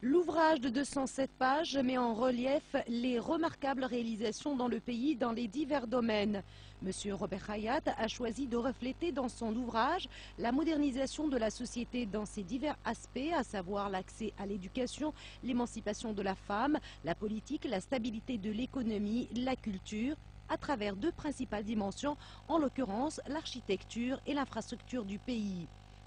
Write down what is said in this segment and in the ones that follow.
L'ouvrage de 207 pages met en relief les remarquables réalisations dans le pays dans les divers domaines. Monsieur Robert Hayat a choisi de refléter dans son ouvrage la modernisation de la société dans ses divers aspects, à savoir l'accès à l'éducation, l'émancipation de la femme, la politique, la stabilité de l'économie, la culture, à travers deux principales dimensions, en l'occurrence l'architecture et l'infrastructure du pays.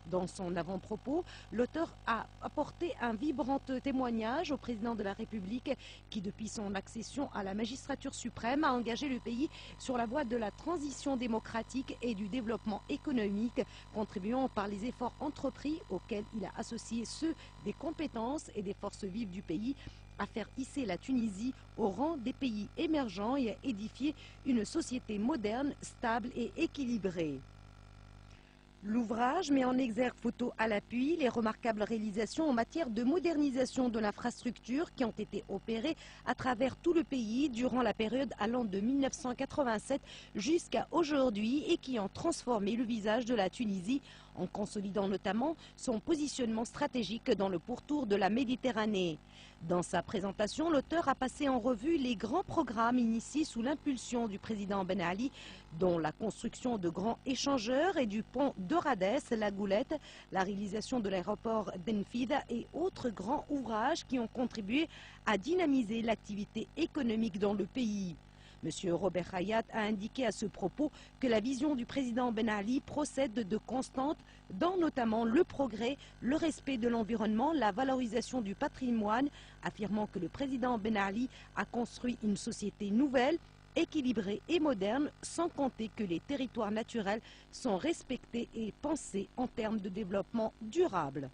Dans son avant-propos, l'auteur a apporté un vibrant témoignage au président de la République qui, depuis son accession à la magistrature suprême, a engagé le pays sur la voie de la transition démocratique et du développement économique, contribuant par les efforts entrepris auxquels il a associé ceux des compétences et des forces vives du pays à faire hisser la Tunisie au rang des pays émergents et à édifier une société moderne, stable et équilibrée. L'ouvrage met en exergue, photo à l'appui, les remarquables réalisations en matière de modernisation de l'infrastructure qui ont été opérées à travers tout le pays durant la période allant de 1987 jusqu'à aujourd'hui et qui ont transformé le visage de la Tunisie en consolidant notamment son positionnement stratégique dans le pourtour de la Méditerranée. Dans sa présentation, l'auteur a passé en revue les grands programmes initiés sous l'impulsion du président Ben Ali, dont la construction de grands échangeurs et du pont d'Oradès, la Goulette, la réalisation de l'aéroport d'Enfida et autres grands ouvrages qui ont contribué à dynamiser l'activité économique dans le pays. Monsieur Robert Hayat a indiqué à ce propos que la vision du président Ben Ali procède de constantes dans notamment le progrès, le respect de l'environnement, la valorisation du patrimoine, affirmant que le président Ben Ali a construit une société nouvelle, équilibrée et moderne, sans compter que les territoires naturels sont respectés et pensés en termes de développement durable.